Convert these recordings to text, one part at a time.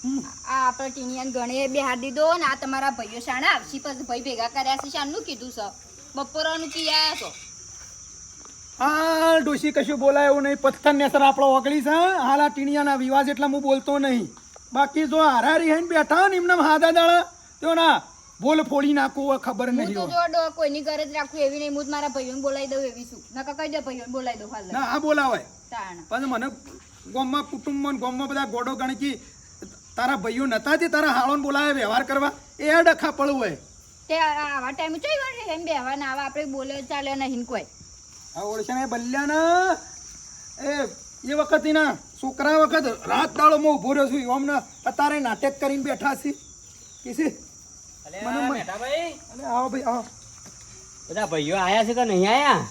આ આપણે ટીનિયન ગણે બેહાર દીધો ને આ તમારા ભાઈઓ શાણા આવશી પછી ભાઈ ભેગા કર્યા છે શાનું કીધું છે બપોરનું કી આયા તો હા ડોશી કશું બોલાય એવું નહીં. પથ્થર ને સર આપણો ઓગળી છે હાલ આ ટીણિયાના વિવાદ એટલા હું બોલતો નહીં. બાકી જો હારારી હઈને બેઠા ને એમને હાદા દાડા તો ના બોલ ફોડી નાખું ખબર હું નહીં તો હોય. જોડો કોઈની ઘરે જ રાખું એવી નહીં હું જ મારા ભાઈઓને બોલાવી દઉં એવી છું નકા કહી દે ભાઈઓને બોલાવી દઉં હાલ ના આ બોલાવાય તાણ પણ મને ગામમાં કુટુંબમાં ગામમાં બધા ગોડો ગણકી તારા ભાઈઓ નતા તે તારા હાળોને બોલાવે વ્યવહાર કરવા એ ડખા પડવું હોય. તે આવા ટાઈમે ચોઈ વાર એમ બેહવા ના આવા આપણે બોલે ચાલે નહીં કોઈ આ ઓળખાને બલ્યાના એ વખત ના છોકરા વખત રાત દાડો માં ઉભો રહ્યો છું અમને અત્યારે નાટક કરીને બેઠા છે કેસી અરે આવો ભાઈ આવો. બધા ભાઈઓ આયા છે કે નહીં આયા?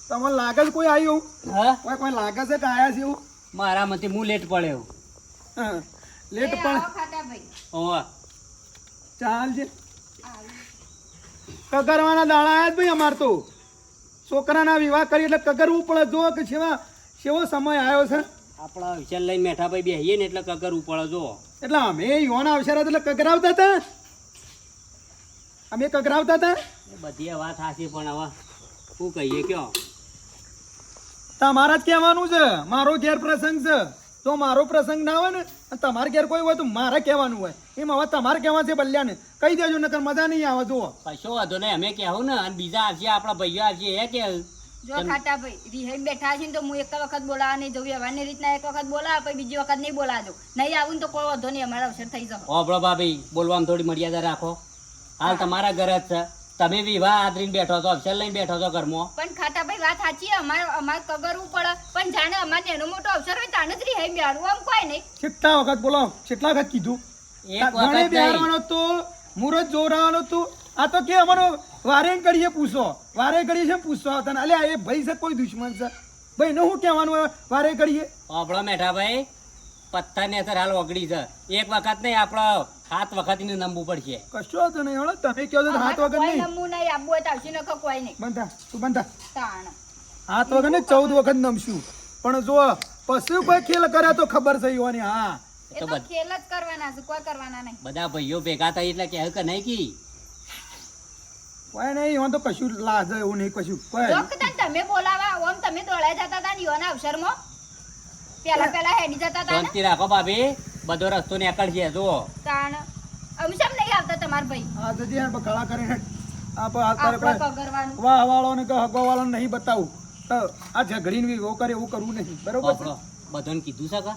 તમને લાગે છે કોઈ આવ્યું? હા, કોઈ લાગે છે કે આયા છે એવું? મારા મતે હું લેટ પડ્યો. હા, લેટ એ પણ આવો ખાતા ભાઈ ઓવા ચાલ છે કગરવાના દાડા આયા જ ભાઈ અમાર તો છોકરાના વિવાહ કરી એટલે કગરવું પડે. જો કે કેવો સમય આવ્યો છે આપણા વિચાર લઈને મેઠા ભાઈ બેહીએ ને એટલે કગર ઉપડે જો. એટલે અમે યોના અવસર હતા એટલે કગરાવતા હતા. અમે કગરાવતા હતા. એ બધી વાત સાચી પણ હવે શું કહીએ કયો? તમારા જ કહેવાનું છે. મારો ઘેર પ્રસંગ છે તો મારો પ્રસંગ ના હોય ને અને તમારે ઘેર કોઈ હોય તો મારે કહેવાનું હોય. એમ હવે તમારે કહેવાનું છે બલ્યાને કહી દેજો નકર મજા નહીં આવે. જુઓ કશો વાંધો નહીં, અમે કહેવું ને અને બીજા આવશે આપણા ભાઈઓ આવશે એ કે જો ખાતા ભાઈ રિહાઈ બેઠા છે ને તો હું એક વખત બોલાવા નહીં જવું વ્યવહારની રીતના એક વખત બોલાવા પછી બીજી વખત નહીં બોલાજો. નહીં આવું ને તો કોઈ વાંધો નહીં અમારા અવસર થઈ જશે. ઓબળો ભાભી બોલવામાં થોડી મર્યાદા રાખો. હાલ તમારા ઘર જ છે, તમે વિવાહ આદરીને બેઠો છો, અવસર લઈને બેઠો છો ઘરમાં. પણ ખાતા ભાઈ વાત સાચી અમારે કગરવું પડે પણ જાણે અમારે એનો મોટો અવસર હોય તાને જ રિહાઈ બેહાડવું આમ કોઈ નહીં. કેટલા વખત બોલો કેટલા વખત કીધું એક ઘણે વખત નહીં. બિહારવાનો તો મુહૂર્ત જોરાવાનો તો આ તો કે અમારો વારે ઘડીએ પૂછો વારે ઘડીએ છે પૂછો તને અલ્યા એ ભાઈ છે કોઈ દુશ્મન છે ભાઈ ને શું કહેવાનું હોય વારે ઘડીએ? ઓબળો મેઠા ભાઈ પથ્થર ને અસર હાલ ઓગળી છે. એક વખત નહીં આપણો 7 વખત ને નમવું પડશે. કશો હતો નહીં હળો તમે કહો છો હાથ વગર કોઈ નહીં. નમવું નહીં આપવું હોય તો આવશે નખો કોઈ નહીં. બંધા તું બંધા તાણ હાથ વગર ને 14 વખત નમશું. પણ જો પછી કોઈ ખેલ કરે તો ખબર છે યોની. હા એ તો ખેલ જ કરવાના છે કોઈ કરવાના નહીં. બધા ભાઈઓ ભેગા થાય એટલે કહે કે નહીં કી કોઈ નહીં એમાં તો કશું લાજ એવું નહીં કશું કોઈ જો કે તમે બોલાવા ઓમ તમે દોડાઈ જતા હતા ને યોના અવસરમાં પેલા હેડી જતા હતા ને શાંતિ રાખો ભાભી, બધો રસ્તો નીકળશે જુઓ. તાણ અમે શેમ નહીં આવતા તમાર ભાઈ આ જતી યાર બગાડા કરીને આ આપણે કગરવાનું વાહ વાળો ને હગવા વાળો નહીં બતાવું તો આ ઝઘડીને વિવો કરે એવું કરવું નહીં. બરોબર છે? આપણો બધાને કીધું છે કે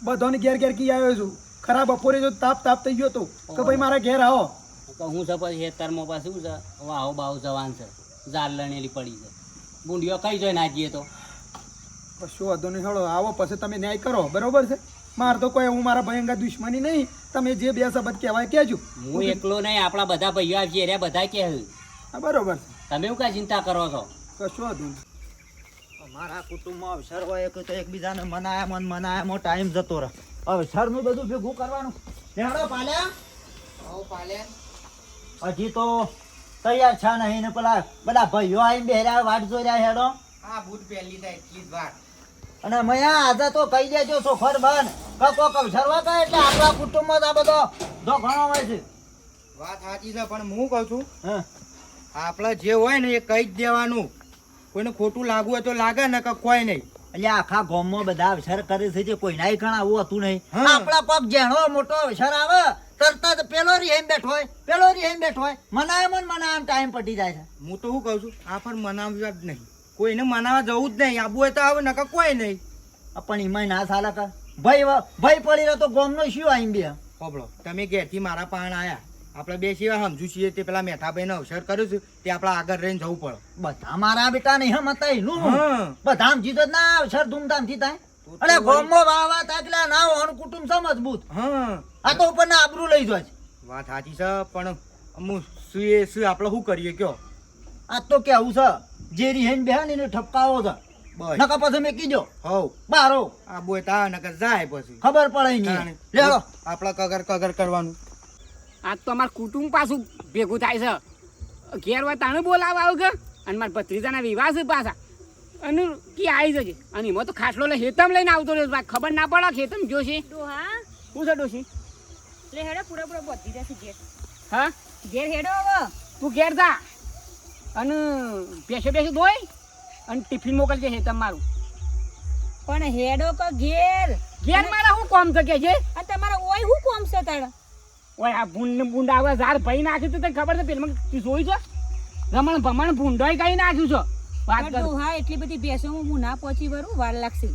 બધાને ઘેર ઘેર કી આવ્યો છું. ખરા બપોરે જો તાપ થઈ ગયો તો કે ભાઈ મારા ઘેર આવો. તો હું છે પછી હેતરમાં પાછું છે વાહો બાહુ જવાન છે, જાલ લણેલી પડી છે, બુંડીઓ કઈ જોઈ નાખીએ તો કશો વાંધો નહીં હળો આવો પછી તમે ન્યાય કરો. બરોબર છે? મારે તો કોઈ હું મારા ભયંકર દુશ્મની નહીં. તમે જે બે શબ્દ કહેવાય કહેજો. હું એકલો નહીં, આપણા બધા ભાઈઓ આવશે રે બધા કે હા બરોબર છે. તમે શું કાંઈ ચિંતા કરો છો? કશો વાંધો નહીં. અમારા કુટુંબમાં અવસર હોય કે તો એકબીજાને મનાયામાં ટાઈમ જતો રહે. અવસરનું બધું ભેગું કરવાનું. લેવડો પાલ્યા હજી તો તૈયાર છે નહીં ને પેલા બધા ભાઈઓ આવીને બેહર્યા વાટ જોઈ રહ્યા હેડો. અને મયા આજે તો કહી દેજો સોખર બન કોક અવસર હોય કે એટલે આપણા કુટુંબમાં આ બધો ઘણો હોય છે. વાત સાચી છે પણ હું કહું છું હા આપણે જે હોય ને એ કહી જ દેવાનું. કોઈને ખોટું લાગવું હોય તો લાગે ને કે કોઈ નહીં. એટલે આખા ગામમાં બધા અવસર કરે છે જે કોઈના ઘણા આવું હતું નહીં. હા. આપણા પગ જેણો મોટો અવસર આવે તરત જ પેલો રીહેમ બેઠો હોય મનાયમ ટાઈમ પટી જાય છે. હું તો શું કહું છું આ પણ મનાવ્યા જ નહીં. કોઈને મનાવવા જવું જ નહીં. આબુ હોય તો આવે ને કે કોઈ નહીં. પણ એમાં ના ચાલે કે ભાઈ પડી રહ્યો તો ગામનો શું આઈમ બે હોબળો તમે ઘેરથી મારા પાણ આયા આપણે બે સિવાય સમજુ છીએ તે પેલા મેઠાભાઈને અવસર કર્યું છે તે આપણે આગળ રહીને જવું પડે. બધા મારા બેટા નહીં હમતા એનું હા. બધા જીતો ના અવસર ધૂમધામથી થાય. અને ગામમાં વાવા તાકલા ના હોવાનું કુટુંબ છે મજબૂત. હા આ તો ઉપર ના આબરૂ લઈ જાય છે. વાત સાચી છે પણ હું શું આપણે શું કરીએ કયો? આ તો કેવું છે જે રીહેન બેહન એને ઠપકાવો છે. બસ નકા પછી મેં કીધો હવ બારો આબુ હોય તો આવે ને કે જાય પછી ખબર પડે નહીં. લેડો આપણે કગર કરવાનું. આજ તો અમારું કુટુંબ પાછું ભેગું થાય છે. ઘેર હોય તાણે બોલાવા આવું કે અને મારા ભત્રીજાના વિવાહ છે પાછા અને કી આવી જશે અને એમાં તો ખાટલો હેતમ લઈને આવતો રહ્યો. ખબર ના પડે ખેતમ જો છે ડોહા શું છે ડોશી? એટલે હેડો પૂરા બધી રહેશે ઘેર હા ઘેર હેડો હવે તું ઘેર જા અને બેસો દોય અને ટિફિન મોકલજે હે તમારું પણ હેડો કો ઘેર ઘેર મારા શું કોમ છે કે છે અને તમારા ઓય હું કોમ છે તારા ઓય આ ભૂંડ આવે ઝાર ભાઈ નાખ્યું તો તને ખબર છે પેલું તું જોઈ છો રમણ ભમણ ભૂંડોય કઈ નાખ્યું છો વાત કર હા એટલી બધી ભેંસો હું ના પહોંચી વરું વાર લાગશે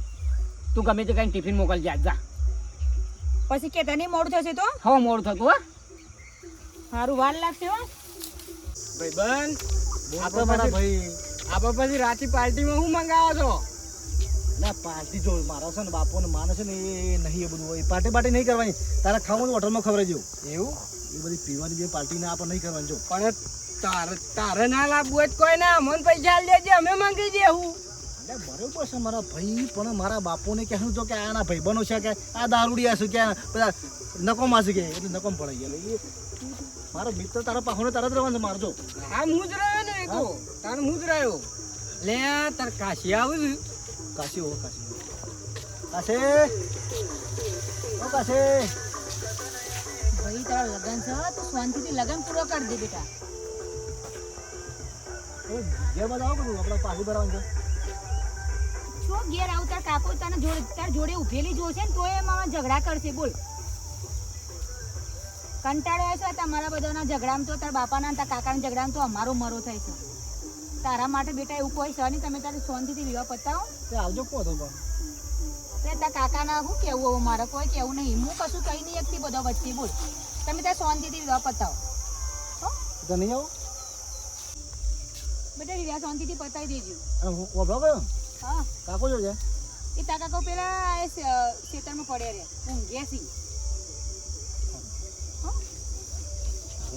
તું ગમે તે કઈ ટિફિન મોકલજે આજ જા પછી કે તને મોડું થશે તો હવે મોડું થતું હા સારું વાર લાગશે હો ભાઈબંધ આપણે મારા ભાઈ આપણે પછી રાતી પાર્ટીમાં શું મંગાવો છો ના પાર્ટી જો મારા છે ને બાપો ને માને છે ને એ નહીં એ બધું હોય પાર્ટી નહીં કરવાની તારા ખાવાનું હોટલમાં ખવડાવી જેવું એવું એ બધી પીવાની બે પાર્ટી ના આપણે નહીં કરવાની જો પણ તારે ના લાવવું હોય તો કોઈ ના અમને પૈસા આલી દેજે અમે માંગી દેવું એટલે બરોબર છે મારા ભાઈ પણ મારા બાપોને કહેવું તો કે આના ભાઈબંધો છે કે આ દારૂડિયા છે કે બધા નકોમા છે કે એટલે નકોમ પડાઈ ગયા એટલે એ મારો મિત્ર તારા પાખોને તારા જ રહેવાનું છે મારજો હા હું જ રહ્યો ને એ તો તારે હું જ રહ્યો લે તાર કાશી આવું છું કાશી હો કાશી ઓ કાશી ભાઈ તારા લગન છે તો શાંતિથી લગન પૂરો કરી દે બેટા જે બધા આવો કરું આપણે પાછી ભરવાનું છે છો ઘેર આવ તાર કાકો તાર જોડે ઉભેલી જોશે ને તોય એમાં ઝઘડા કરશે બોલ કંટાળો આવે છે તમારા બધાના ઝઘડામાં તો તાર બાપાના તાર કાકાના ઝઘડામાં તો અમારો મરો થાય છે તારા માટે બેટા એવું કોઈ છે નહીં તમે તારે શાંતિથી વિવાહ પતાવો તે આવજો કહો તો પણ તે તાર કાકાના શું કેવું હવે મારે કોઈ કેવું નહીં હું કશું કહી નહીં એકથી બધો વચ્ચે બોલ તમે તાર શાંતિથી વિવાહ પતાવો તો નહીં આવો બેટા વિવાહ શાંતિથી પતાવી દેજો અને વભરો કયો હા કાકો જો છે એ તાર કાકો પેલા ખેતરમાં પડ્યા રે ઊંઘે છે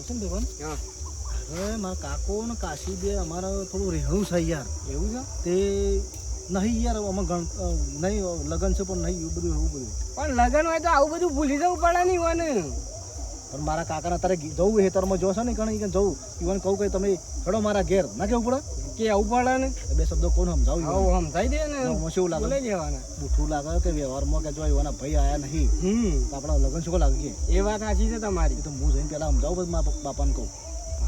છે ને ભાઈ હવે મારા કાકો ને કાશી બે અમારે થોડું રહેવું છે યાર એવું છે તે નહીં યાર અમે નહીં લગન છે પણ નહીં એવું બધું પણ લગન હોય તો આવું બધું ભૂલી જવું પડે નહીં હોય ને પણ મારા કાકાને તારે જવું હેતરમાં જોશે ને ઘણી જવું ઈવન કહું કે તમે હેડો મારા ઘેર ના કેવું પડે કે આવું પડે ને એ બે શબ્દો કોણ સમજાવું આવું સમજાઈ દે ને મને શું લાગે બોલાઈ જવાના બુઠું લાગે કે વ્યવહારમાં કે જો એવાના ભાઈ આયા નહીં તો આપણા લગન શું લાગે કે એ વાત સાચી છે તમારી એ તો હું જઈને પહેલાં સમજાવું પછી મારા બાપાને કહું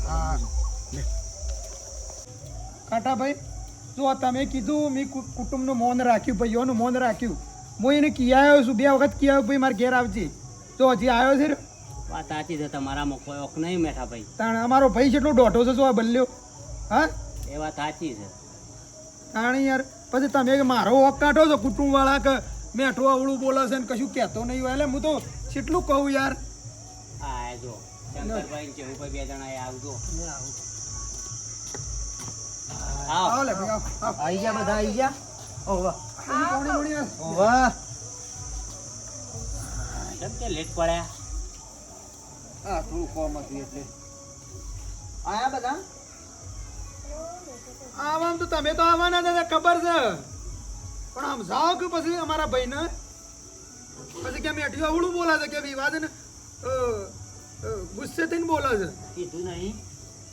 હા કાંટાભાઈ જો તમે કીધું મેં કુટુંબનું મૌન રાખ્યું ભાઈઓનું મૌન રાખ્યું હું એને કિયાયો છું 2 વખત કિયાયો ભાઈ મારે ઘેર આવજે તો હજી આવ્યો છે વાત સાચી છે તમારામાં કોઈ ઓખ નહીં મેઠા ભાઈ તાણ અમારો ભાઈ જેટલો દોઢો છે શું આ બલ્યો હા એ વાત સાચી છે તાણ યાર પછી તમે મારો ઓક કાઢો છો કુટુંબવાળા કે મેઠો અવળું બોલે છે ને કશું કહેતો નહીં હોય એટલે હું તો કેટલું કહું યાર આ જો શંકરભાઈ ને ચેવુભાઈ 2 જણા આવજો આવો લે ભાઈ આવો આવી ગયા બધા આવી ગયા ઓવા પાણી પાણી આવ. ઓવા કેમ કે લેટ પડ્યા હા થોડું કોમ હતું એટલે આયા બધા આવામ તો તમે તો આવવાના હતા ખબર છે પણ આમ જાઓ કે પછી અમારા ભાઈને પછી કે મેઠી અવળું બોલા છે કે વિવાદ ને ગુસ્સે થઈને બોલે છે કીધું નહીં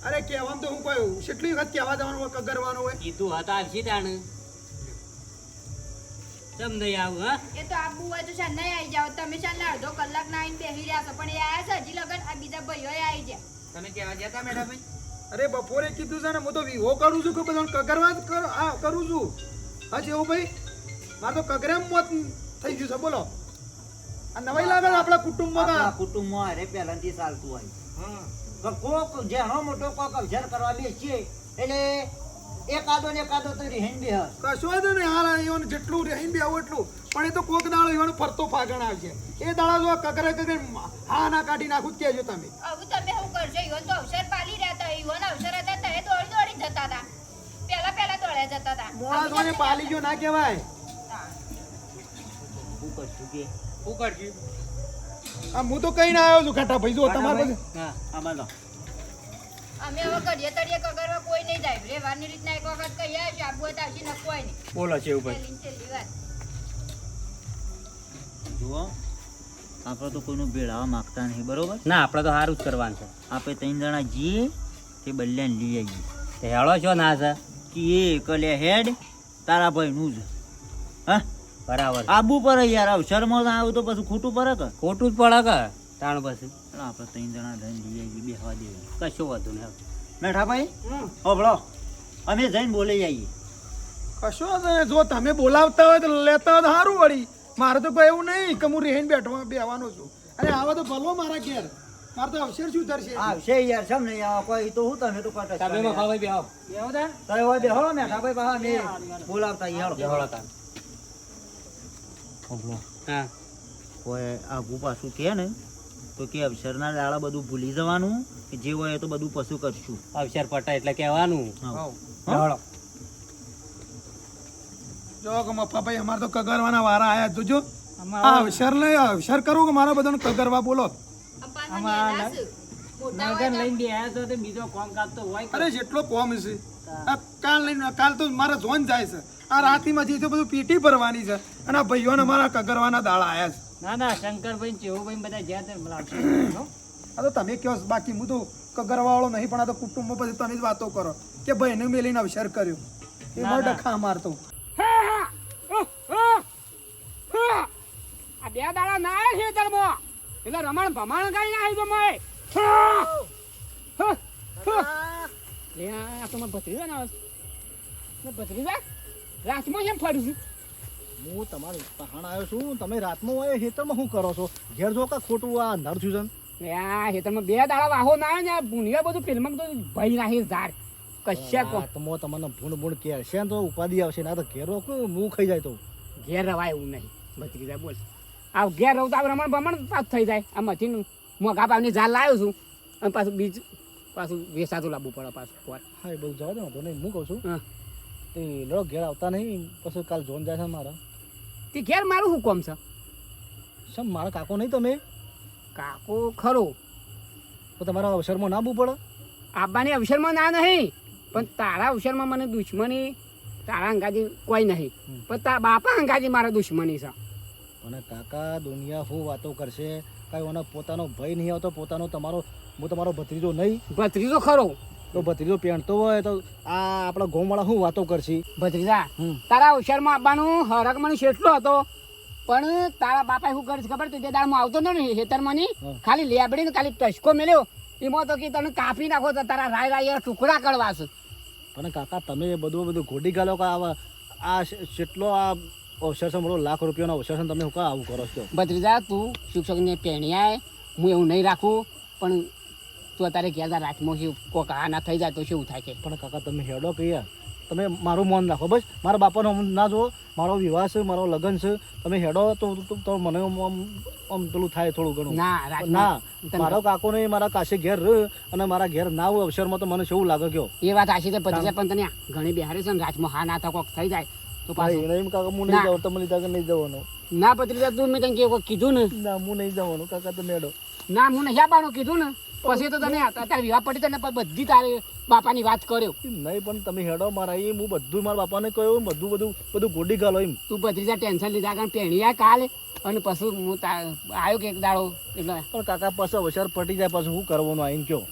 અરે કહેવાનું તો હું કહ્યું કેટલી વખત કહેવા જવાનું હોય કગરવાનું હોય કીધું હતા આવશી તાણ કેમ નહીં આવું હા એ તો આબુ હોય તો શાન નહીં આવી જાવ તમે શાન અડધો કલાક ના આવીને બેસી રહ્યા છો પણ એ આયા છે હજી લગન આ બીજા ભાઈઓ આવી જાય તમે કહેવા ગયા હતા મેડમ ભાઈ અરે બપોરે કીધું છે ને હું તો વિવો કરું છું કે બધાને કગરવા જ કરું છું હા જેવું ભાઈ મારે તો કગરામ મોત થઈ ગયું છે બોલો આ નવાઈ લાગે છે આપણા કુટુંબમાં આપણા કુટુંબમાં અરે પહેલાંથી ચાલતું હોય તો કોક જેનો મોટો કોક અવસર કરવા બેસીએ એટલે એકાદો ને એકાદો તો રહેન બે કશો જ નહીં હાલ એવાનું જેટલું રહીને બી આવું એટલું પણ એ તો કોક દાડો એવાનો ફરતો ફાગણ આવશે એ દાડા જો કગરે કગરે હા ના કાઢી નાખું જ કહેજો તમે હવે તમે શું કરશો ઈવન તો અવસર પાલી રહ્યા હતા ઈવન અવસર હતા તમે દોડી દોડી જતા હતા પહેલા દોડ્યા જતા હતા મોડા જોને પાલી ગયો ના કહેવાય શું કરશું કે શું કરશું આ હું તો કઈ ના આવ્યો છું ખાટા ભાઈ જો તમારે હા આમાં લો અમે હવે ઘડીએ તળીએ કગરવા કોઈ નહીં જાય રેવાની રીતના એક વખત કહી આવ્યા છે આબુ હતા હજી ન કોઈ નહીં બોલો છે એવું છેલ્લી વાત જુઓ આપણે તો કોઈનું ભેળાવા માંગતા નહીં બરોબર ના આપણે તો સારું જ કરવાનું છે આપણે 3 જણા જઈએ તે બલ્યાને લઈ આવીએ તે હેળો છો ના છે કે એ કલે હેડ તારા ભાઈનું જ હા બરાબર આબુ પર યાર અવસરમાં આવું તો પછી ખોટું પડે કે ખોટું જ પડે કે તાણ પછી ચાલો આપણે 3 જણા લઈને જઈ આવીએ, બેહવા દેવું. કશો વાંધો નહીં. મેઠાભાઈ હોભળો, અમે જઈને બોલી આવીએ. કશો વાંધો નહીં. જો તમે બોલાવતા હોય તો લેતા હોય તો સારું વળી. મારે તો કોઈ એવું નહીં કે હું રેહીને બેહવાનો છું. અરે આવા તો ભલો મારા ઘેર. મારે તો અવસર શું થશે? આવશે યાર, સમ નહીં આવે કોઈ તો હું તમે તો કટ તમે મફાભાઈ બેહો. તમે હોય બેહો મેઠાભાઈ, પાછા અમે બોલાવતા આવીએ, હાલો. બેહોળો તાણ. હોભળો, હા કોઈ આગું પાછું કે ને તો કે અવસરના દાડા બધું ભૂલી જવાનું, કે જે હોય એ તો બધું પશુ કરશું. અવસર પટા એટલે કહેવાનું. હા. બેહોળો. જો કે મફાભાઈ અમારે તો કગરવાના વારા આયા જોજો. આ અવસર લઈ અવસર કરું કે મારા બધાને કગરવા બોલો. નગર લઈને બેહ્યા છો તે બીજો કોમ કાજ તો હોય. અરે જેટલો કોમ છે આ કાલ તો મારા જોન જાય છે. આ રાતીમાં જે તો બધું પીટી ભરવાની છે અને આ ભાઈઓને મારા કગરવાના દાડા આયા છે. ના ના શંકરભાઈ ને ચેવુભાઈ બધા જ્યાં તે લાવશે. આ તો તમે કહો છો, બાકી હું તો કગરવા વાળો નહીં, પણ આ તો કુટુંબમાં પછી તમે જ વાતો કરો કે ભાઈને મેલીને અવસર કર્યો. એમાં ડખા મારતો. આ બે દાડા ના આવે ખેતરમાં એટલે રમણ ભમણ કઈ ના આવી તમે આ તો મને ભત્રીજા ના આવે ભત્રીજા રાતમાં કેમ ફરું છું? હું તમારી પહાણ આવ્યો છું, તમે રાતમાં હોય ખેતરમાં શું કરો છો? ઘેર જો કા ખોટું આ અંધાર છું છે. આ ખેતરમાં બે દાડા વાહો ના આવે ને ભૂનિયા બધું ફિલ્મ તો ભય નાખી ઝાડ કશા કો રાતમાં તમને ભૂણ કે છે ને તો ઉપાધિ આવશે, ના તો ઘેર રોકું હું ખાઈ જાય તો ઘેર રવાય એવું નહીં. ભત્રીજા બોલ આ ઘેર રહું તો આ રમણ ભમણ પાછું થઈ જાય. આ મથી મોઘા ભાવની ઝાડ લાવ્યો છું અને પાછું બીજ પાછું વેસાતું લાવવું પડે પાછું. હા એ બધું જવા દે વાંધો નહીં. હું કહું છું હા તે લડો ઘેર આવતા નહીં, પછી કાલ જોન જાય છે મારા. તે ઘેર મારું શું કોમ છે? સમ મારા કાકો નહીં તમે કાકો ખરો તો તમારા અવસરમાં ના બુ પડે. આબાની અવસરમાં ના નહીં, પણ તારા અવસરમાં મને દુશ્મની તારા અંગાજી કોઈ નહીં, પણ તારા બાપા અંગાજી મારા દુશ્મની છે. અને કાકા દુનિયા શું વાતો કરશે, કાંઈ ઓનો પોતાનો ભય નહીં આવતો, પોતાનો તમારો હું તમારો ભત્રીજો નહીં. ભત્રીજો ખરો તો ભત્રીજો પહેણતો હોય તો આ આપણા ગામવાળા શું વાતો કરશે? ભત્રીજા તારા અવસરમાં આવવાનું હરક મને કેટલો હતો, પણ તારા બાપા શું કરે છે ખબર? તું જે દાળમાં આવતો ને ખેતરમાં ની ખાલી લેબડીને ખાલી ટસકો મેલ્યો એમાં તો કે તને કાપી નાખો તો તારા રાય રાય ટુકડા કરવા છે. પણ કાકા તમે બધું ઘોડી ગાલો કે આ કેટલો આ અવસર છે, મારો લાખ રૂપિયાનો અવસર છે, તમે શું કા આવું કરો છો? ભત્રીજા તું શિક્ષકને પહેણ્યા હું એવું નહીં રાખું, પણ તું અત્યારે કહેતા રાતમાં શું કોક આ ના થઈ જાય તો શું થાય છે? પણ કાકા તમે હેડો કહીએ, તમે મારું મન રાખો બસ. મારા બાપાનો ના જુઓ, મારો વિવાહ છે, મારો લગ્ન છે, તમે હેડો તો મને આમ પેલું થાય થોડું ઘણું. ના મારો કાકો નહીં, મારા કાશે ઘેર અને મારા ઘેર ના હોય અવસરમાં તો મને શું લાગે કયો? એ વાત આશી છે ભત્રીજા, પણ તને ઘણી બિહારી છે ને રાજમાં હા ના તો કોક થઈ જાય તો પાછું એમ કાકા હું નહીં જાઉં, તમે લીધા કે નહીં જવાનું? ના ભત્રીજા તું મેં તને કોક કીધું ને ના હું નહીં જવાનું કાકા, તમે હેડો. ના હું નહીં આપવાનું કીધું ને પછી તો તને અત્યારે વિવાહ પડી તને બધી તારી બાપાની વાત કર્યો નહીં, પણ તમે હેડો મારા એ હું બધું મારા બાપાને કહ્યું, બધું ગોડી ગાલો એમ. તું ભત્રીજા ટેન્શન લીધા કારણ પહેણ્યા કાલે અને પછી હું આવ્યો કે એક દાડો એટલે પણ કાકા પછી અવસર પટી જાય પછી શું કરવાનું આવીને કયો?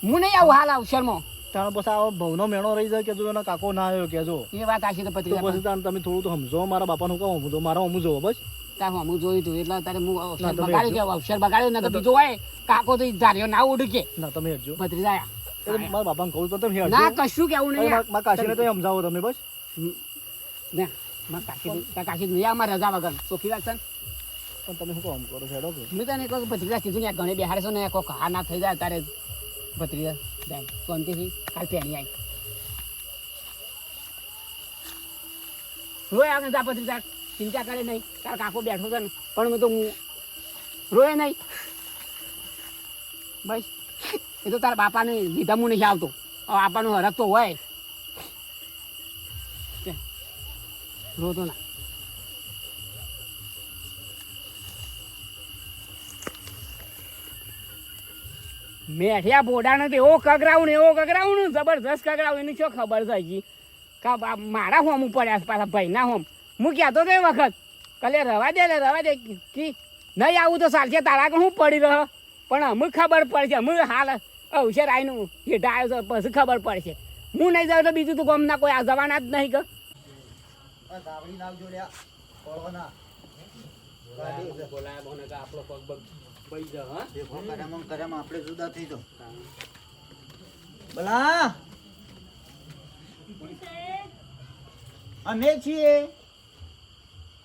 હું નહીં આવું હાલ અવસરમાં. તાણ પછી આ ભવનો મેણો રહી જાય કે જો એના કાકો ના આવ્યો કેજો એ વાત આશી તો તો ભત્રીજા પછી તાણ તમે થોડું તો સમજો, મારા બાપાનું કહું સમજો, મારા અમુ જોવો બસ. તારું અમુક જોયું તું એટલે તારે હું અવસર ના, તમે બગાડ્યું કે અવસર બગાડ્યો ને તો બીજો હોય કાકો તો ધાર્યો ના ઉડકે ના તમે હેડજો. ભત્રીજા એટલે મારા બાપાને કહું તો તમે હેડજો. ના કશું કેવું નહીં મારા કાશીને તો સમજાવો તમે બસ. ના મારા કાશી નહીં અમારે રજા વગર ચોખ્ખી વાત છે ને. પણ તમે શું કામ કરો હેડો કે? મેં તને કહું ભત્રીજા કીધું ને ઘણી બિહારે છો ને કોઈ હા ના થઈ જાય તારે ભત્રીજા જાય શાંતિથી કાલ પહેણી આવી રોય આવે જા ભત્રીજા ચિંતા કરે નહીં, તાર કાકો બેઠો છે ને પણ મેં તો હું રોય નહીં બસ. એ તો તારા બાપાને લીધા હું નહીં આવતો, આપવાનો હરક તો હોય રોતો ના. મેઠિયા બોડાને તો એવો કગરાવું ને જબરજસ્ત કગરાવું એની શું ખબર છે હજી કા મારા હોમ પડ્યા છે પાછા ભાઈના હોમ. હું કહેતો તો એ વખત કલે રવા દે કે નહીં આવું તો ચાલશે તારા કે હું પડી રહ્યો, પણ અમુક ખબર પડશે, અમુક હાલ અવસર આવીને હેઠા આવ્યો છે પછી ખબર પડશે. હું નહીં જાઉં તો બીજું તો ગમના કોઈ આ જવાના જ નહીં કે ગાવડી નાખજો લ્યા, કોળો ના. બોલાયા બોને કે આપણો પગ પૈસા હા ભેગો કર્યામાં આપણે જુદા થઈ જાઓ. ભલા અમે છીએ.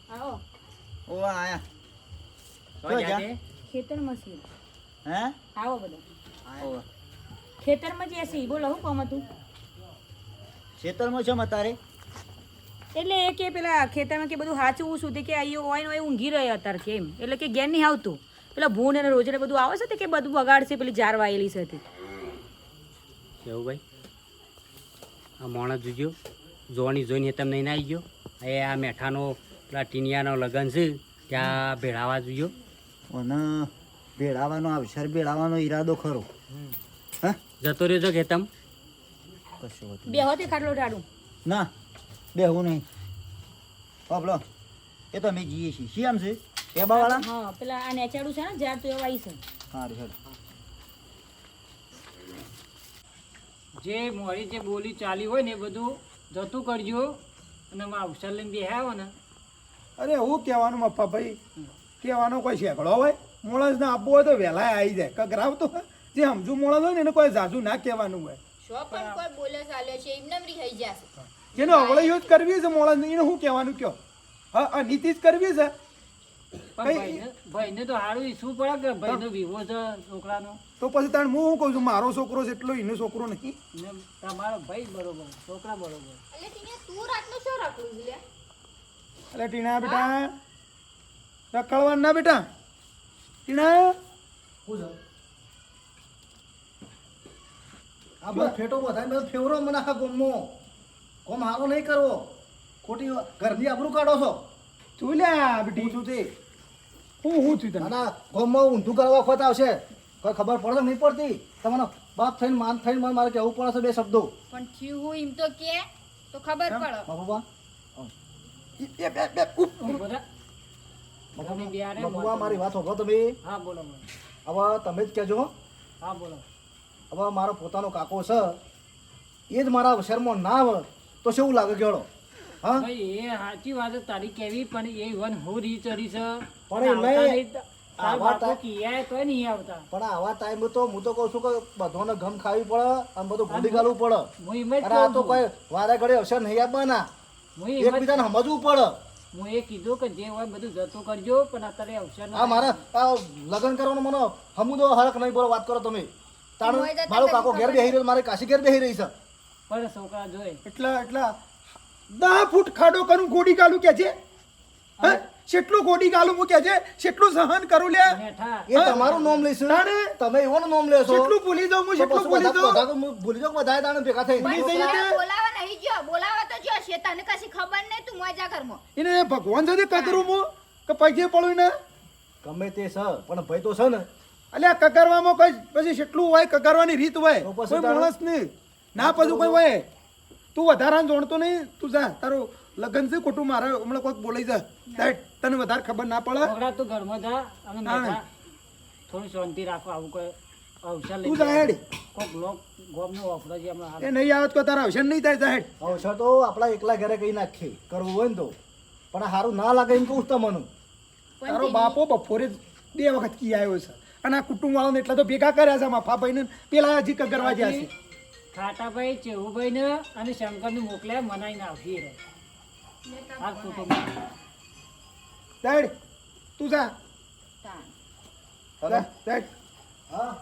આવો ઓ આયા. તો તો જાતે ખેતરમાં છીએ. હે આવો બધા ઓવા. ખેતરમાં જે છે બોલો હું કામ હતું. ખેતરમાં છે તારે? એટલે એ કે પેલા ખેતરમાં કે બધું હાચવું શું તે કે આયો હોય ને ઊંઘી રહ્યો અત્યારે કેમ એટલે કે ઘેર નહીં આવતું પેલા ભૂન અને રોજને બધું આવે છે તે કે બધું બગાડશે પેલી જાર વાયેલી છે તે. કેવું ભાઈ આ માણસ જોજો જોવાની જોઈને તમે નહીં આવી ગયો એ આ મેઠાનો પેલા ટીનિયાનો લગન છે ત્યાં ભેળાવા જોયો અને ભેળાવાનો અવસર ભેળાવાનો ઈરાદો ખરો. હા જતો રહ્યો કે તમ કશું હતું બે હોતે ખાટલો ટાળું ના બેહું નહીં. બાબલો એ તો અમે જઈએ છીએ. શી આમ છે ટેબાવાળા? હા પેલા આ નેચાડું છે ને જાર તો એવા આવી છે. સારું હેડ. જે મોડી જે બોલી ચાલી હોય ને એ બધું જતું કરજો અને અવસર લઈને બેહાયો ને અરે હું કહેવાનું મફાભાઈ કહેવાનો કોઈ શેકડો હોય મોણસને આપવો હોય તો વહેલા આવી જાય કકરાવ તો જે સમજુ મોણસ હોય ને એને કોઈ ઝાઝુ ના કહેવાનું હોય જેનો અવળીઓ જ કરવી છે મોણસ એને શું કહેવાનું કયો હા અનીતિ જ કરવી છે પણ ભાઈને તો સારું ઈસવું પડે કે ભાઈનો વિવો છે છોકરાનો તો પછી તાણ હું શું કહું છું મારો છોકરો છે એટલો એનો છોકરો નહીં ને તમારો ભાઈ બરોબર છોકરા બરોબર. અરે ટીણા બેટા રખડવાનું ના બેટા ટીણા આ બધા ફેટો બધા બધો ફેવરો મને આખા ગોમમાં કોમ હારો નહીં કરવો ખોટી ઘરની આબરૂ કાઢો છો. તું લ્યા બેટી શું છે હું છું તને આના ગોમમાં ઊંધું કરવા વખત આવશે કોઈ ખબર પડે નહીં પડતી તમારો બાપ થઈને માન થઈને મારે કહેવું પડે છે બે શબ્દો. પણ થયું હું એમ તો કે તો ખબર પડે. બાપુબા એ બે ઉપ. બધા તમે બિહારે બાપુબા મારી વાત હોભળો તમે. હા બોલો બોલો. હવે તમે જ કહેજો. હા બોલો. હવે મારો પોતાનો કાકો છે એ જ મારા શહેરમાં ના આવે તો શું લાગે કેળો? હા ભાઈ એ સાચી વાત છે તારી કેવી પણ એ વન હું રીચ રહી છે પણ એ આવતા નહીં. નહીં. તારા આવા બાપો કિયાય તોય નહીં આવતા. પણ આવા ટાઈમ તો હું તો કહું છું કે બધાને ગમ ખાવી પડે અને બધું ભૂલી ગાલવું પડે. હું એમ જ અરે આ કહું તો છું. કોઈ વારે ઘડે અવસર નહીં આપવાના હું એમ જ એકબીજાને સમજવું પડે. હું એ કીધું કે જે હોય બધું જતું કરજો પણ અત્યારે અવસર આ મારા આ લગ્ન કરવાનો મને હમુદો હરક નહીં બોલો વાત કરો તમે. તાણું મારો કાકો ઘેર બેહી રહ્યો મારી કાશી ઘેર બેહી રહી છે. પણ છોકરા જોઈ એટલા 10 ફૂટ ખાડો કરું ગોડી ગાલું કે છે હા કેટલું ગોડી ગાલું હું કે છે કેટલું સહન કરું લે બેઠા એ તમારું નામ લઈશું તાણે? તમે એવાનું નામ લેશો કેટલું ભૂલી જાઉં હું તો કેટલું પછી ભૂલી બધા જાઉં બધા ભૂલી જાઓ બધા દાણે ભેગા થઈ ભૂલી જઈએ કે બોલાવા નહીં જો બોલાવા તો જો છે તને કશી ખબર નહીં તું મજા કરમો. એને ભગવાન સાથે કકરું હું કે પગે પડું ને ગમે તે છે પણ ભાઈ તો છે ને અલ્યા કકરવામાં કોઈ પછી કેટલું હોય કકરવાની રીત હોય તો પછી કોઈ તારું- માણસ નહીં ના પછી કોઈ હોય તું વધારાને જોણતો નહીં તું જા તારું લગ્ન છે ખોટું મારે હમણાં કોઈક બોલાઈ જા સાહેબ, તને વધારે ખબર ના પડે છોકરા તું ઘરમાં જા અને હા. બેઠા થોડી શાંતિ રાખો આવું કોઈ અવસર તું જા હેડ. કોઈક લોક ગોમનો વાપરો છે હમણાં હાલ. એ નહીં આવત તો તારા અવસર નહીં થાય સાહેબ અવસર તો આપણા એકલા ઘરે કઈ નાખીએ કરવું હોય ને તો પણ આ સારું ના લાગે એમ કહું છું તમને. તારો બાપો બપોરે 2 વખત કી આવ્યો છે અને આ કુટુંબ વાળાને એટલા તો ભેગા કર્યા છે મફાભાઈ ને પેલા હજી કગરવા ગયા છે ખાટાભાઈ ચેવુભાઈ ને અને શંકર ને મોકલ્યા મનાઈને આવતી રહે હાલ કુટુંબ સાહેબ તું જા હવે? સાહેબ હા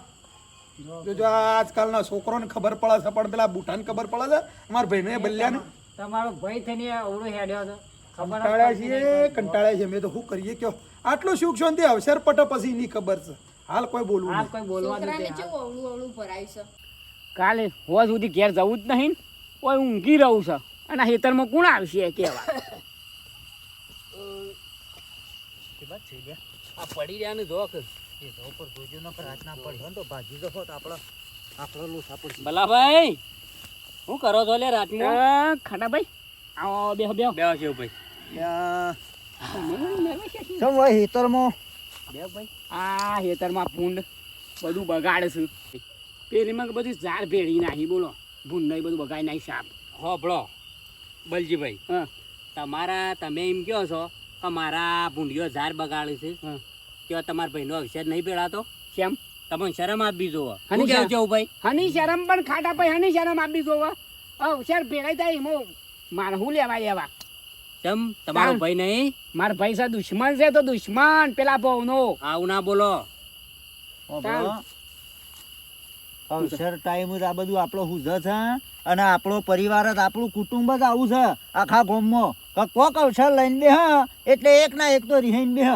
જો આજકાલના છોકરોને ખબર પડે છે પણ પેલા બુટાને ખબર પડે છે અમારા ભાઈને બલ્યાને તમારો ભાઈ થઈને અવળો હેડ્યો હતો ખબર જ કંટાળ્યા પડતી છીએ નહીં. કંટાળ્યા છીએ મેં તો શું કરીએ કયો આટલું સુખ શાંતિ અવસર પટે પછી ની ખબર છે હાલ કોઈ બોલવું હાલ નહીં. કોઈ બોલવાનું છોકરાને નથી. કેવું અવળું અવળું ભરાયું છે. કાલે હોવા સુધી ઘેર જવું જ નહીં ઓય ઊંઘી રહું છે અને આ ખેતરમાં કોણ આવશે કેવા આ પડી રહ્યા ને જોક એ તો ઉપર જોજો ન પર હાથ ના પડ્યો ને તો ભાજી જશો તો આપણો લોસા પડશે. ભલાભાઈ શું કરો છો લે રાતમાં ખાટાભાઈ આવો બેહો બેહો બેહો છે ભાઈ ચમ ભાઈ હિતરમાં બેહો ભાઈ આ ખેતરમાં ભૂંડ બધું બગાડે છે પેલીમાં બધી ઝાડ ભેળી નાખી બોલો ભૂંડ નહીં બધું બગાડી નાખી સાપ હોભળો બલજીભાઈ હા તમે એમ કહો છો કે મારા ભૂંડીઓ ઝાર બગાડે છે હા. કે તમારા ભાઈનો અક્ષર નહીં ભેળાતો કેમ તમને શરમ આપી જોવો હની હું કેવું છું ભાઈ હની શરમ પણ ખાટા ભાઈ હની શરમ આપી જોવા શેર ભેળાઈ થાય એમાં મારે હું લેવા ચમ તમારો તાન. ભાઈ નહીં મારા ભાઈ છે દુશ્મન છે તો દુશ્મન પેલા ભાવનો આવું ના બોલો અવસર ટાઈમ જ આ બધું આપણો હુજ છે અને આપણો પરિવાર જ આપણું કુટુંબ જ આવું છે આખા ગામમાં કે કોક અવસર લઈને બેહ એટલે એક ના એક તો રિહાઈને બેહ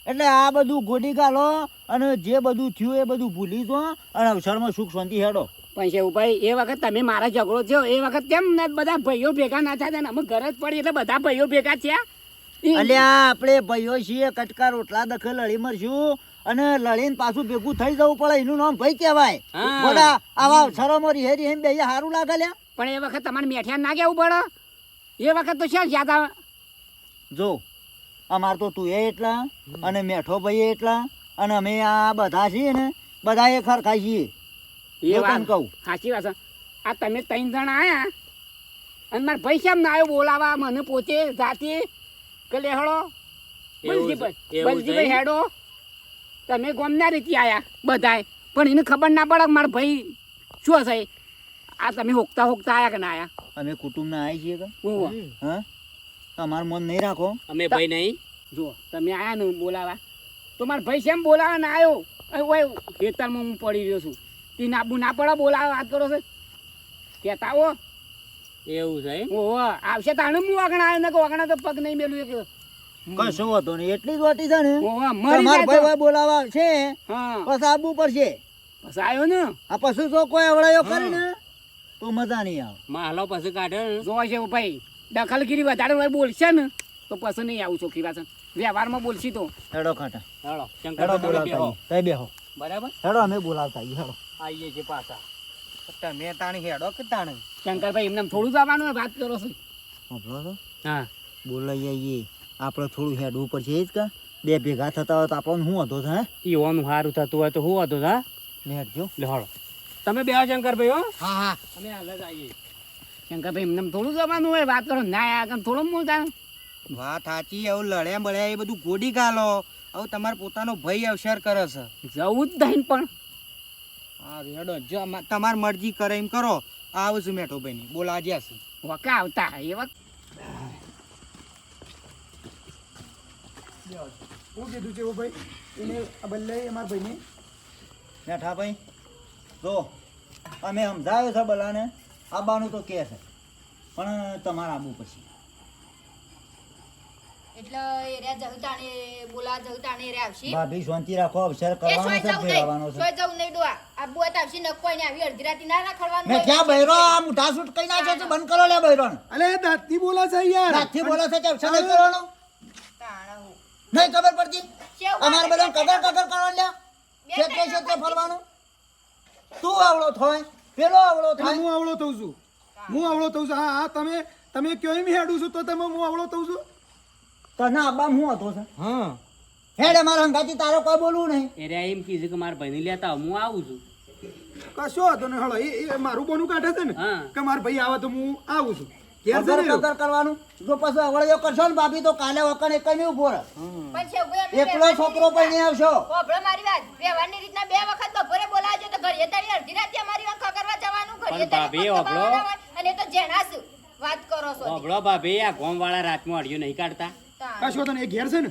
એટલે આ બધું ગોડી ગાલો અને જે બધું થયું એ બધું ભૂલી જો અને અવસરમાં સુખ શાંતિ હેડો પણ છે ભાઈ એ વખત તમે મારા ઝઘડો થયો એ વખત કેમ ને બધા ભાઈઓ ભેગા ના થયા ને અમે ઘર જ પડી એટલે બધા ભાઈઓ ભેગા થયા અલ્યા આપણે ભાઈઓ છીએ કટકા રોટલા દખલ લડી મરશું અને લડીને પાછું ભેગું થઈ જવું પડે એનું નામ ભાઈ કહેવાય હા. બધા આવા અવસરોમાં રીહે રીહે બે સારું લાગે લ્યા પણ એ વખત તમારે મેઠિયા ના કેવું પડે એ વખત તો શું યાદ આવે જો અમાર તો તું એ એટલા અને મેઠો ભાઈ એટલા અને અમે આ બધા છીએ ને બધા એ ખરખા છીએ એ જો વાત તને કહું સાચી વાત છે આ તમે 3 જણા આયા અને મારા ભાઈ કેમ ના આવ્યો બોલાવા મને પોતે જાતે કે લેહડો એવું છે, એવું બલજીભાઈ છે. હેડો તમે ગોમના રીતે આયા બધાય પણ એને ખબર ના પડે કે મારા ભાઈ શું હશે આ તમે હોકતા હોકતા આયા કે ના આયા અમે કુટુંબના આવી છીએ કે ઓહો. હા તમારું મન નહીં રાખો અમે ભાઈ નહીં જુઓ તમે આયા ને બોલાવા તો મારા ભાઈ કેમ બોલાવા ના આવ્યો ઓય ખેતરમાં હું પડી રહ્યો છું તે ના પડે બોલાવા વાત કરો છે કહેતા હો એવું છે એમ? ઓહો આવશે તાણે હું આગળ આવ્યો ને કે આગળ તો પગ નહીં મેલું એક કશો હતો ને એટલી જ વાટી છે ને ઓહો મરી તમાર જાય ભાઈ તો. બોલાવા આવશે હા પછી આવવું પડશે પછી આવ્યો ને આ પછી જો કોઈ અવળાયો કરે ને તો મજા નહીં આવે માહલો પછી કાઢે ને. જો છે ભાઈ દખલગીરી વધારે હોય બોલશે ને તો પછી નહીં આવું ચોખ્ખી વાત છે. વ્યવહારમાં બોલશી તો હેડો ખાટા હેડો હેડો શંકર તમે બોલાવતા બેહો. આવીએ. તઈ બેહો બરાબર હેડો અમે બોલાવતા આવીએ, હેડો આવીએ છે પાછા તમે તાણી હેડો કે તાણે શંકરભાઈ એમને થોડું જવાનું હોય વાત કરો છો સાંભળો છો હા બોલાઈ આવીએ આપણે થોડું હેડવું પડશે એ જ કા બે ભેગા થતા હોય તો આપણને શું હતો છે હે ઈવાનું સારું થતું હોય તો શું હતું હા હેડજો લે હળો તમે બેહો શંકરભાઈ હો હા હા અમે હાલ જ આવીએ શંકરભાઈ એમને થોડું જવાનું હોય વાત કરો ના આયા કે થોડું હું જાણ વાત સાચી એવું લડ્યા બળ્યા એ બધું ગોડી ગાલો હવે તમારો પોતાનો ભાઈ અવસર કરે છે જવું જ નહીં પણ હા હેડો જો તમારી મરજી કરે એમ કરો આવું છું મેઠો ભાઈ ની બોલા જ્યાં છે વકા આવતા એ વખત શું કીધું છે એવું ભાઈ એને આ બદલે અમારા ભાઈને મેઠા ભાઈ જો અમે સમજાવ્યો છે બલાને આવવાનું તો કહે છે પણ તમારે આવવું પછી એટલે એરિયા જહુતાણે બોલા જહુતાણે એરિયા આવશે ભાભી શાંતિ રાખો અવસર એ કરવાનો સોય છે જવું ફેરવાનો નહીં છે સોય જવું નહીં ડોવા આ બુઆ તો આવશે નકોઈ ને આવી અડધી રાતી ના રાખવાનું મેં ક્યાં બૈરો આ મુઠા સૂટ કઈ નાખ્યો છે બંધ કરો લે બૈરો અલે દાંતથી બોલા છે યાર રાતથી બોલે છે કે અવસર નહીં કરવાનો નહીં ખબર પડતી કેવું અમારે વાત બધા કદર કદર કરવાનું લ્યા ક્ષેત્રે ક્ષેત્રે ફરવાનું તું આવડો થાય પેલો આવડો એટલે થાય હું આવડો થઉં છું હું આવડો થઉં છું હા હા તમે કયો એમ હેડું છું તો તમે હું આવડો થઉં છું તને આબા હું હતો છે હા હેડે મારા હંગાથી તારો કોઈ બોલવું નહીં એને એમ કીધું કે મારા ભાઈને લેતા આવો, હું આવું છું કશો હતો ને હળો એ મારું બોનું કાઢે છે ને હા. કે મારા ભાઈ આવે તો હું આવું છું ઘેર છે કદર ને એવું? કદર કરવાનું જો પછી અવળ્યો કરશો ને ભાભી તો કાલે વખત એક નહીં ઉભો રહે પણ છે ઉભો એકલો છોકરો પણ નહીં આવશો ઓભળો મારી વાત વ્યવહારની રીતના બે વખત બપોરે બોલાવજો તો ઘડીએ તારી અડધી રાતે અમારી વાત કરવા જવાનું ઘડીએ પણ ભાભી, તારી ઓભળો. અને એ તો જેના શું વાત કરો છો ઓભળો ભાભી આ ગોમવાળા રાતમાં અડિયો નહીં કાઢતા કશો હતો ને એ ઘેર છે ને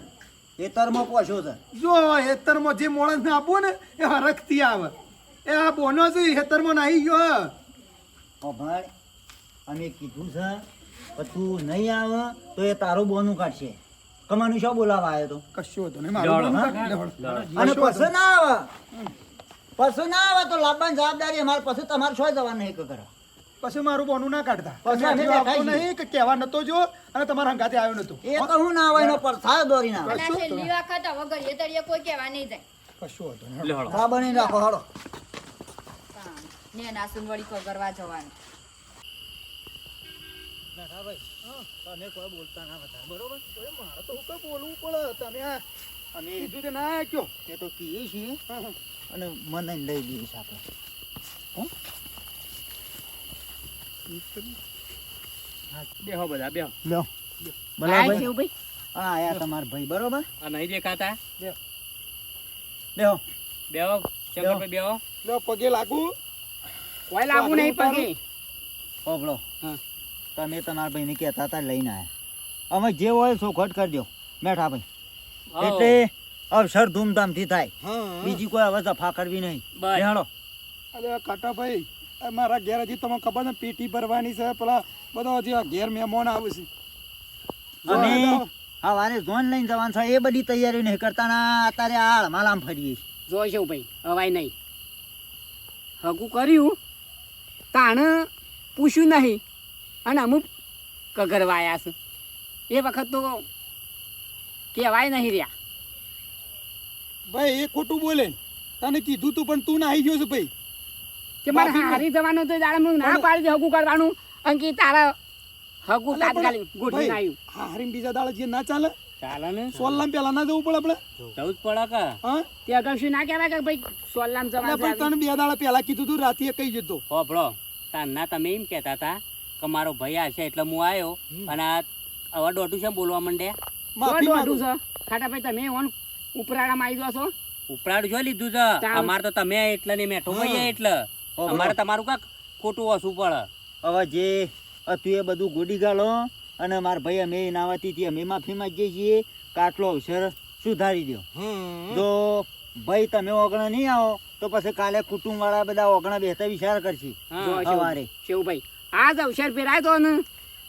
ખેતરમાં પોછો છે જો હેતરમાં જે મોણસ ને આપવો ને એ હરખથી આવે એ આ બોનો છે હેતરમાં નાહી ગયો અભાડ અમે કીધું છે કે તું નહીં આવે તો એ તારું બોનું કાઢશે કમાનું શું બોલાવા આવ્યો તો કશો હતો ને મારું બોનું કાઢ લે હળો. અને કશો હતો પછી ના આવે પછી ના આવે તો લાવવાની જવાબદારી અમારે પછી તમારે શું જવાનું નહીં કરવા પછી મારું બોનું ના કાઢતા પછી અમે તમે આપતો બેઠા છીએ. નહીં કે કહેવા નતો જો અને તમારા હંગાતે આવ્યો નતો એ તો હું ના આવે એનો પરસાદ દોરી ના આવે અને આ છેલ્લી વખત હવે ઘડીએ તારીએ કોઈ કહેવા નહીં જાય કશો હતો ને લે હળો ખા બની રાખો હળો ને નાસુન વળી પગરવા જવાનું તમે કોઈ બોલતા ના હતા બરોબર મારે તો હું કઈ બોલવું પડે તમે આ અમે કીધું તે ના કયો એ તો કહીએ છીએ હા, હા. અને મને લઈ દઈશ આપણે બેહો બધા બેહો લ્યો આ બરાબર કેવું ભાઈ હા આયા તમારા ભાઈ બરોબર આ નહીં દેખાતા બેહો બેહો શંકરભાઈ બેહો. લ્યો, પગે લાગુ. કોઈ લાગુ નહીં પગે. ઓબળો હા. તમે તમારા ભાઈને કહેતા હતા લઈને આવ્યા અમે જે હોય ચોખવટ કરજો મેઠા ભાઈ એટલે અવસર ધૂમધામથી થાય હા બીજી કોઈ હવે જફા કરવી નહીં બસ. બેહાડો અરે કાટાભાઈ આ મારા ઘેર હજી તમને ખબર ને પેટી ભરવાની છે પેલા બધો હજી આ ઘેર મહેમાન આવે છે અને સવારે ઝોન લઈને જવાનું છે એ બધી તૈયારી નહીં કરતા ના અત્યારે આળ માલામ ફરીએ છીએ. જોઈશું ભાઈ હવાય નહીં હગું કર્યું તાણ પૂછ્યું નહીં અને અમુક કગરવાયા છે એ વખત તો કહેવાય નહીં રહ્યા. ભાઈ એ ખોટું બોલે ને. તને કીધું તું પણ તું ના આવી ગયો છે ભાઈ કે મારે બાકી હારી જવાનું તો તારે હું ના પાડી દે હગું કરવાનું અને કે તારા હગું અલા પણ તાત્કાલિક ગોઠવીને ભાઈ, આવ્યું. હા હારીને બીજા દાડે જે ના ચાલે ચાલે ને સોલલામ પેલા ના જવું પડે આપણે જવું જ પડે કે. હા તે અગાઉ શું ના કહેવાય કે ભાઈ સોલામ એટલે જવાનું ભાઈ છે. તને 2 દાડા પહેલા કીધું તું રાતે કઈ જતો હોભળો તારના તમે એમ કહેતા હતા કે મારો ભાઈ આવશે એટલે હું આવ્યો અને આ હવે દોઢું છે બોલવા માંડે. માફી તો માંગુ દોઢું છે ખાટા ભાઈ તમે ઓન ઉપરાળામાં આવી જાઓ છો. ઉપરાડ જો લીધું છે તાવ. અમારે તો તમે એટલે ને મેઠો ભાઈ એટલે હોભળો. અમારે તમારું કાક ખોટું ઓછું પડે. હવે જે હતું એ બધું ગોડી ગાળો અને મારા ભાઈ અમે નાવાતી હતી અમે માફી માંગીએ છીએ કાટલો અવસર સુધારી દો જો ભાઈ તમે ઓગણા નહીં આવો તો પછી કાલે કુટુંબ વાળા બધા ઓગણા બેસતા વિચાર કરશે હા. જો સવારે શિવભાઈ આ જ અવસર પેરાય તો ને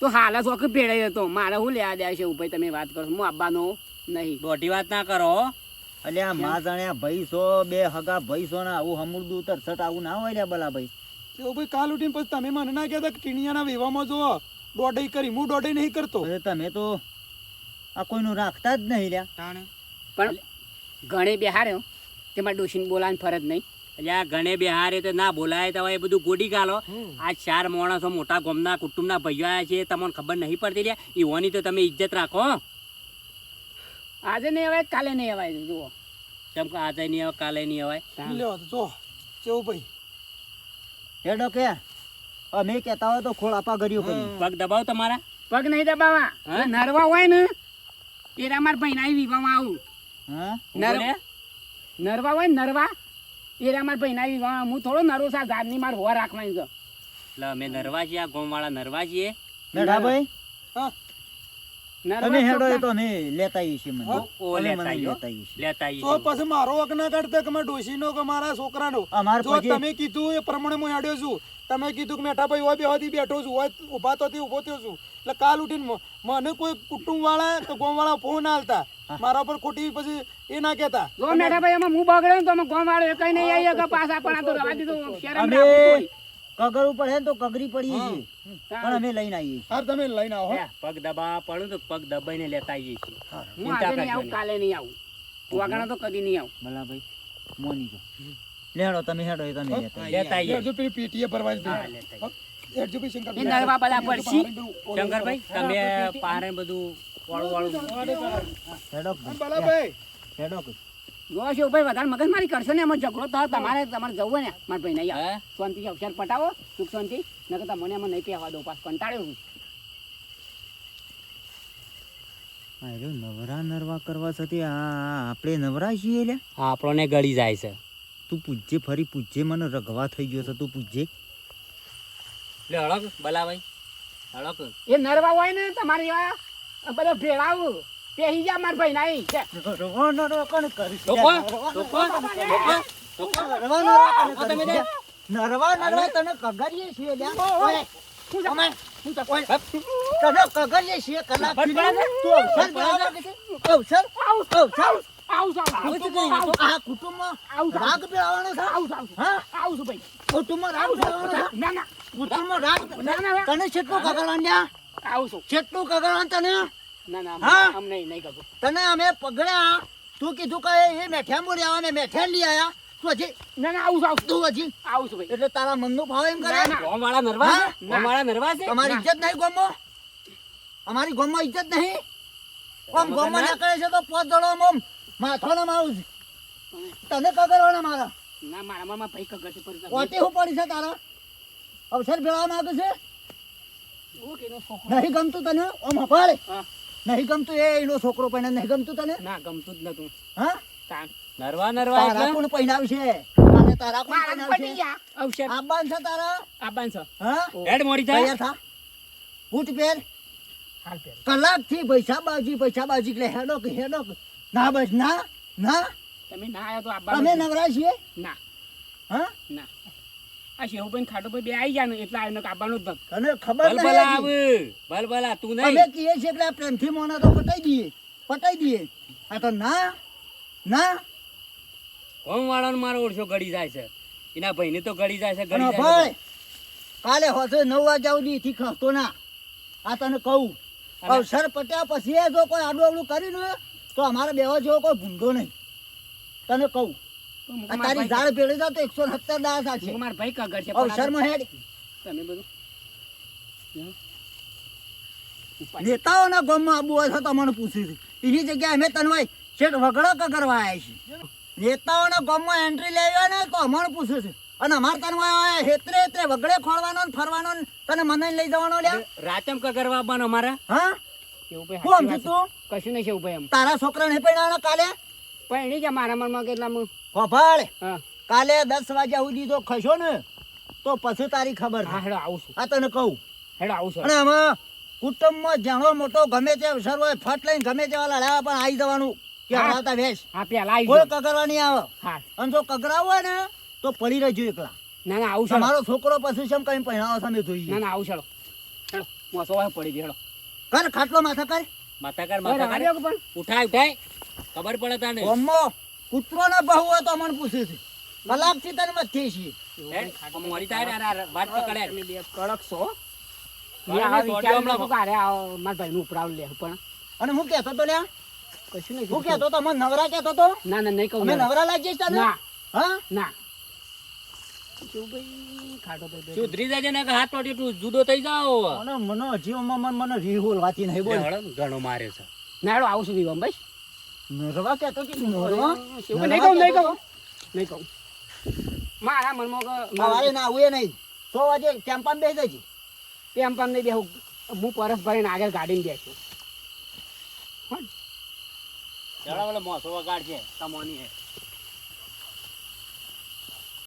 તો હાલ જ વખત પેરાય હતો મારે હું લેવા દે શિવભાઈ તમે વાત કરો હું આવવાનો નહીં. દોઢી વાત ના કરો હો. એટલે આ માં જાણ્યા ભાઈ છો બે હગા ભાઈ છો ને આવું હમુરદું તરસટ આવું ના હોય લ્યા ભલા ભાઈ. તો ભાઈ કાલ ઉઠીને પછી તમે મને ના કહેતા કે ટીણિયાના વેવામાં જો દોઢઈ કરી હું દોઢઈ નહીં કરતો પછી તમે તો આ કોઈનું રાખતા જ નહીં લ્યા. પણ ઘણે બેહાર્યો તેમાં ડોશીને બોલાવાની ફરજ નહીં. એટલે આ ગણે બિહારે તો ના બોલાય તો એ બધું ગોડી ગાલો. આ 4 માણસો મોટા ગામના કુટુંબના ભાઈઓ આવ્યા છે તમને ખબર નહીં પડતી લ્યા ઈવોની તો તમે ઇજ્જત રાખો. આજે નહીં અવાય કાલે નહીં અવાય જુઓ. કેમ કે આજે નહીં આવે કાલે નહીં આવે. લ્યો જો કેવું ભાઈ હેડો કે અમે કહેતા હોય તો ખોળ આપા કર્યું કરી પગ દબાવ તમારા. પગ નહીં દબાવા હા? નરવા હોય ને એ અમારા ભાઈના વિવાહમાં આવું. હા બોલે? નરવા હોય ને નરવા એ અમારા ભાઈના વિવાહમાં હું થોડો નરો સા ઝાડની માર હોવા રાખવાની છે. એટલે અમે નરવા છીએ આ ગામવાળા નરવા છીએ. મેઠા ભાઈ હા નરવા તમે હેડો એ ચોખ્ખા. તો અમે લેતા આવીએ છીએ મને ઓ અમે લેતા મને આવીએ. લેતા આવીએ છીએ. લેતા આવીએ તો છીએ. પછી મારો હક ના કાઢતા કે મારા ડોશીનો કે મારા છોકરાનો અમાર જો પછી તમે કીધું એ પ્રમાણે હું હેડ્યો છું તમે કીધું કે મેઠા ભાઈ હોય બેહોથી બેઠો છું હોય ઊભા તોથી ઊભો થયો છું એટલે કાલ ઉઠીને મને કોઈ કુટુંબ વાળા કે ગામ વાળા ફોન ના હાલતા મારા પર ખોટી પછી એ ના કહેતા જો મેઠા ભાઈ એમાં હું બગડ્યો ને તો અમે ગોમ વાળો કઈ નહીં આવી કે પાછા પણ આ તો રવા દીધું શરમ અમે રાખવું પડે. કગર ઉપર હે ને તો કગરી પડીએ છીએ પણ અમે લઈને આવીએ છીએ. હાર તમે લઈને આવો હો. પગ દબાવવા પડું તો પગ દબાઈને લેતા આવીએ છીએ. હું આજે નહીં આવું કાલે નહીં આવું વાગણા તો કદી નહીં આવું. ભલા ભાઈ મોની જો લેડો તમે હેડો એ તમે લેતા આવીએ. લેતા આવીએ. હેડજો પેલી પેટીએ ભરવાની હા, હતી. લેતા આવીએ. હેડજો ભાઈ શંકર એ નરવા બધા પડશી. શંકરભાઈ તમે પારે બધું વાળું વાળું હેડો ભલાભાઈ હેડો જો શિવભાઈ વધારે મગજમારી કરશો ને એમાં ઝઘડો તો તમારે જવું હોય ને મારા ભાઈ નહીં હે? શાંતિ અક્ષર પટાવો સુખ શાંતિ નકર તો મને એમાં નહીં પહેવા દો પાસ કંટાળ્યો છું. અરે નવરા નરવા કરવા છતી આ આપણે નવરા છીએ લ્યા. આપણને ગળી જાય છે. તું પૂછજે ફરી પૂછજે મને રગવા થઈ ગયો છે તું પૂછજે. લે હળક બલાભાઈ હળક. એ નરવા હોય ને તમારે એવા બધો ભેળાવું પેહી જા મારા ભાઈ નહીં છે. નરવા નરવા કોણ કરી ટોકો ટોકો ટોકો નરવા નરવા તને કગરીએ છીએ લ્યા. ઓય, શું છે? શું છે? કોઈ તને કગરીએ છીએ કલાક તું અવસર બરાબર કે અવસર અવસર આ કુટુંબમાં રાગ બેવાનો છે. હા આવું છું ભાઈ. કુટુંબમાં રાગ બેવાનો છે. ના ના કુટુંબમાં રાગ ના ના તને કેટલું કગરવાનું લ્યા? આવું છું. કેટલું કગરવાનું તને? ના ના હા? આમ નહીં નહીં કરું. તને અમે પગડ્યા તું કીધું કે એ મેઠિયા મોડી આવે ને મેઠિયા લઈ આયા તું હજી ના ના આવું છું આવું છું. તું હજી આવું છું ભાઈ. એટલે તારા મનનું ભાવ એમ કરે ના, ના. ગોમવાળા નરવા હા? છે? ગોમવાળા નરવા છે? અમારી ઇજ્જત નહીં ગોમમાં અમારી ગોમમાં ઇજ્જત નહીં આમ ગોમમાં ના કરે છે તો પોત દડો આમ માથાનો મારું છે તને કગરવાના મારા ના મારા મામા ભાઈ કગર છે પર ઓટી હું પડી છે તારા અવસર ભેળવા માંગે છે ઓકે નો છોકરો. નહીં ગમતું તને ઓમ હફાળે હા. નહીં ગમતું એ એનો છોકરો પણ નહીં ગમતું તને ના ગમતું જ નતું. હા તાન નરવા નરવા તારા એટલે કોણ પહેરાવશે અને તારા કોણ મારા પટી પહેરાવશે ગયા અવસર આબાન છે તારા આબાન છે હા હેડ મોડી થાય તૈયાર થા બૂટ પહેર હાલ પહેર કલાકથી પૈસા બાજી એટલે હેડો કે ના બસ ના ના તમે ના આવ્યો તો અમે આબાન નવરા છીએ ના હા ના આ શેહુભાઈ ખાટો ભાઈ બે આવી જાય ને એટલે આવીને આબાનું જ નથી તને ખબર ભલભલા નહીં આવે ભલભલા તું અમે નહીં કહીએ છીએ એટલે આ પ્રેમથી મોના તો પટાઈ દઈએ આ તો ના ના કોમ વાળાનો મારો ઓળશો ગળી જાય છે એના ભાઈને તો ગળી જાય છે અને ગળી જાય ભાઈ છે. કાલે હોશે 9 વાગ્યા સુધી થી ખસતો ના આ તને કહું અને- અવસર પટ્યા પછી એ જો કોઈ આડું અવડું કર્યું ને તો અમારે બેવા જેવો કોઈ ભૂંડો નહીં તને કહું આ તારી ઝાડ પેળી જાય તો 170 દાસ આ છે મારા ભાઈ કગર છે પણ આ અવસરમાં હેડ તમે બધું નેતાઓના ગામમાં આબુ હોય તો તમને પૂછ્યું છે એની જગ્યાએ અમે તનવાય શેઠ વગડો કરવા આવ્યા છીએ નેતાઓના ગામમાં એન્ટ્રી લેવી હોય ને તો અમને પૂછે છે અને અમાર તનવાય હેત્રે વગડે ખોળવાનો ને ફરવાનો ને તને મને લઈ જવાનો લ્યા રાતમ કા કરવા આવવાનો અમારા હા શેહુભાઈ કોણ સાચી છે વાત તું છે. કશું નહીં શેહુભાઈ એમ તારા છોકરાને પહેણાવાનો કાલે પણ એની જ મારા મનમાં કેટલા ખભાળ હા કાલે 10 વાગ્યા સુધી જો ખશો ને તો પછી તારી ખબર હા છે હેડો આવું છું આ તને કહું હેડો આવું છું અને આમાં કુટુંબમાં જાણો મોટો ગમે તે અવસર હોય ફટ લઈને ગમે તેવા લડાવા પણ આવી જવાનું કે હા. હરાવતા વેશ હા પેલા આવી કોઈ જાઓ. કગરવા નહીં આવે હા અને જો કગરાવ હોય ને તો પડી રહેજો એકલા ના ના આવું છે તમારો છોકરો પછી શેમ કઈ પહેણાવો સામે જોઈએ ના ના આવું હેડો હેડો મોસો હોય પડી ગયો હેડો કર ખાટલો માથા કર માથા કર હવે માથા રવા કર દ્યો પણ ઉઠાય ઉઠાય ખબર પડે તને ગમો કૂતરો ને બહુ હોય તો અમને પૂછે છે કલાકથી તને મથી છીએ હેડ, આમ મોડી થાય ને આ વાત પકડે તમે બે કડક છો હવે આ મેં વિચાર દોડ્યો નતો કાઢે આ મારા ભાઈનું ઉપડાવ લે પણ અને હું કહેતો તો લ્યા કશું નહીં હું કહેતો તો મને નવરા કહેતો તો ના ના નહીં કહું અમે નવરા લાગીએ છીએ તને ના હા ના શેહુભાઈ ખાટો ભાઈ સુધરી જાય ને કે હાથ પાડી તું જુદો થઈ જાઓ મને મને જીવમાં મને રીહોલ વાતી નહીં બોલ ઘણો મારે છે ના હેડો આવું છું વિવામ ભાઈ નરવા કહેતો કે નરવા શેહુભાઈ નહીં કહું નહીં કહું મારા મનમાં મારે ના આવું એ નહીં 100 વાગે ટેમ્પામાં બેસી જજે તેમ પણ નહીં બેહું હું પરસ ભરીને આગળ ગાડીને બેસું ચડાવેલો મોસો વગાડ છે તમોની હે